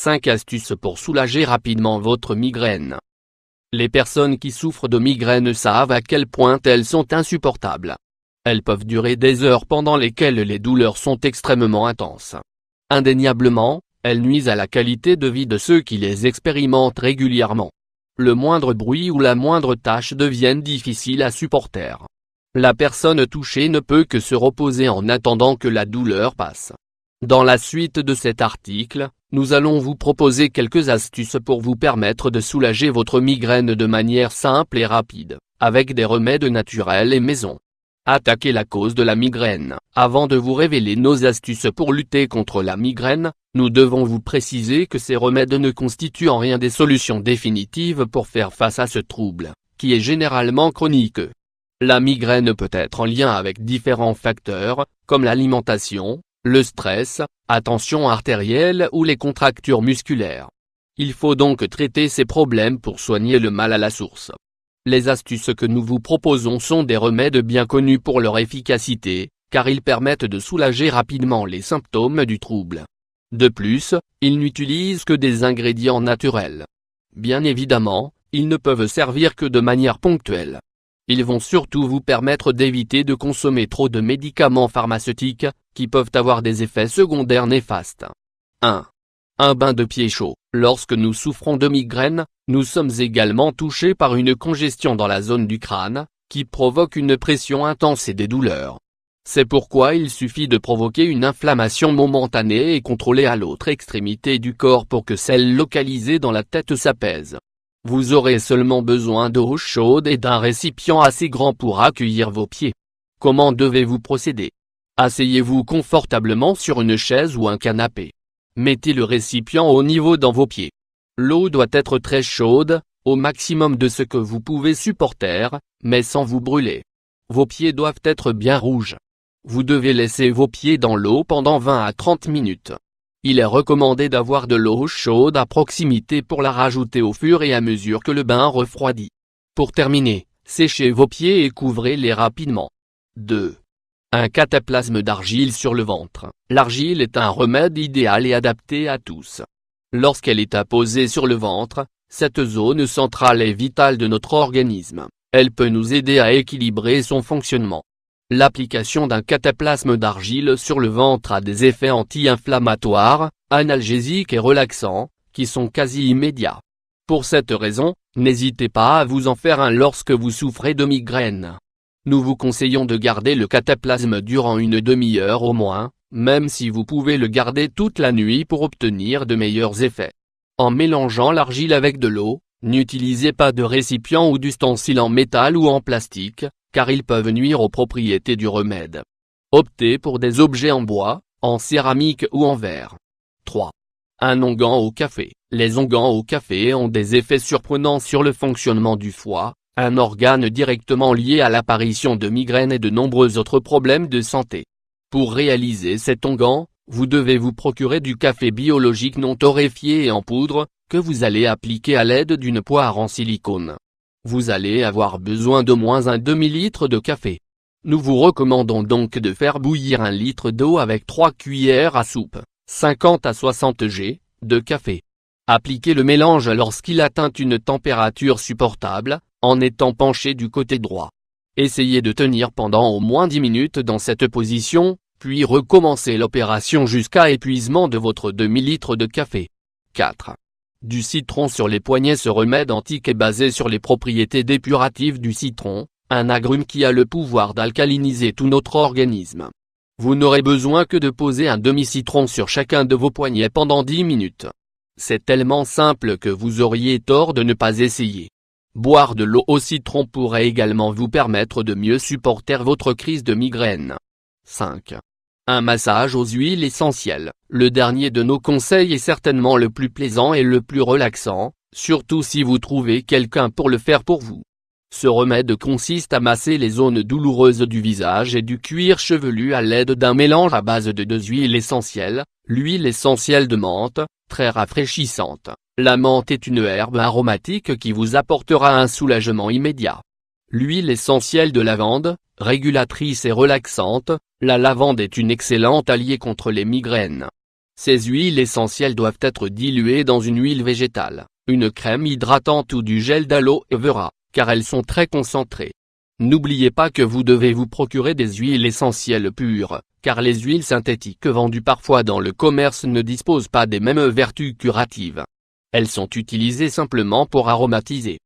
5 astuces pour soulager rapidement votre migraine. Les personnes qui souffrent de migraine savent à quel point elles sont insupportables. Elles peuvent durer des heures pendant lesquelles les douleurs sont extrêmement intenses. Indéniablement, elles nuisent à la qualité de vie de ceux qui les expérimentent régulièrement. Le moindre bruit ou la moindre tâche deviennent difficiles à supporter. La personne touchée ne peut que se reposer en attendant que la douleur passe. Dans la suite de cet article, nous allons vous proposer quelques astuces pour vous permettre de soulager votre migraine de manière simple et rapide, avec des remèdes naturels et maison. Attaquez la cause de la migraine. Avant de vous révéler nos astuces pour lutter contre la migraine, nous devons vous préciser que ces remèdes ne constituent en rien des solutions définitives pour faire face à ce trouble, qui est généralement chronique. La migraine peut être en lien avec différents facteurs, comme l'alimentation, le stress, la tension artérielle ou les contractures musculaires. Il faut donc traiter ces problèmes pour soigner le mal à la source. Les astuces que nous vous proposons sont des remèdes bien connus pour leur efficacité, car ils permettent de soulager rapidement les symptômes du trouble. De plus, ils n'utilisent que des ingrédients naturels. Bien évidemment, ils ne peuvent servir que de manière ponctuelle. Ils vont surtout vous permettre d'éviter de consommer trop de médicaments pharmaceutiques, qui peuvent avoir des effets secondaires néfastes. 1. Un bain de pied chaud. Lorsque nous souffrons de migraine, nous sommes également touchés par une congestion dans la zone du crâne, qui provoque une pression intense et des douleurs. C'est pourquoi il suffit de provoquer une inflammation momentanée et contrôlée à l'autre extrémité du corps pour que celle localisée dans la tête s'apaise. Vous aurez seulement besoin d'eau chaude et d'un récipient assez grand pour accueillir vos pieds. Comment devez-vous procéder? Asseyez-vous confortablement sur une chaise ou un canapé. Mettez le récipient au niveau dans vos pieds. L'eau doit être très chaude, au maximum de ce que vous pouvez supporter, mais sans vous brûler. Vos pieds doivent être bien rouges. Vous devez laisser vos pieds dans l'eau pendant 20 à 30 minutes. Il est recommandé d'avoir de l'eau chaude à proximité pour la rajouter au fur et à mesure que le bain refroidit. Pour terminer, séchez vos pieds et couvrez-les rapidement. 2. Un cataplasme d'argile sur le ventre. L'argile est un remède idéal et adapté à tous. Lorsqu'elle est apposée sur le ventre, cette zone centrale est vitale de notre organisme. Elle peut nous aider à équilibrer son fonctionnement. L'application d'un cataplasme d'argile sur le ventre a des effets anti-inflammatoires, analgésiques et relaxants, qui sont quasi immédiats. Pour cette raison, n'hésitez pas à vous en faire un lorsque vous souffrez de migraine. Nous vous conseillons de garder le cataplasme durant une demi-heure au moins, même si vous pouvez le garder toute la nuit pour obtenir de meilleurs effets. En mélangeant l'argile avec de l'eau, n'utilisez pas de récipient ou d'ustensiles en métal ou en plastique, car ils peuvent nuire aux propriétés du remède. Optez pour des objets en bois, en céramique ou en verre. 3. Un onguent au café. Les onguents au café ont des effets surprenants sur le fonctionnement du foie, un organe directement lié à l'apparition de migraines et de nombreux autres problèmes de santé. Pour réaliser cet onguent, vous devez vous procurer du café biologique non torréfié et en poudre, que vous allez appliquer à l'aide d'une poire en silicone. Vous allez avoir besoin d'au moins un demi-litre de café. Nous vous recommandons donc de faire bouillir 1 litre d'eau avec 3 cuillères à soupe, 50 à 60 g, de café. Appliquez le mélange lorsqu'il atteint une température supportable, en étant penché du côté droit. Essayez de tenir pendant au moins 10 minutes dans cette position, puis recommencez l'opération jusqu'à épuisement de votre demi-litre de café. 4. Du citron sur les poignets. Ce remède antique est basé sur les propriétés dépuratives du citron, un agrume qui a le pouvoir d'alcaliniser tout notre organisme. Vous n'aurez besoin que de poser un demi-citron sur chacun de vos poignets pendant 10 minutes. C'est tellement simple que vous auriez tort de ne pas essayer. Boire de l'eau au citron pourrait également vous permettre de mieux supporter votre crise de migraine. 5. Un massage aux huiles essentielles. Le dernier de nos conseils est certainement le plus plaisant et le plus relaxant, surtout si vous trouvez quelqu'un pour le faire pour vous. Ce remède consiste à masser les zones douloureuses du visage et du cuir chevelu à l'aide d'un mélange à base de 2 huiles essentielles, l'huile essentielle de menthe, très rafraîchissante. La menthe est une herbe aromatique qui vous apportera un soulagement immédiat. L'huile essentielle de lavande, régulatrice et relaxante, la lavande est une excellente alliée contre les migraines. Ces huiles essentielles doivent être diluées dans une huile végétale, une crème hydratante ou du gel d'aloe vera, car elles sont très concentrées. N'oubliez pas que vous devez vous procurer des huiles essentielles pures, car les huiles synthétiques vendues parfois dans le commerce ne disposent pas des mêmes vertus curatives. Elles sont utilisées simplement pour aromatiser.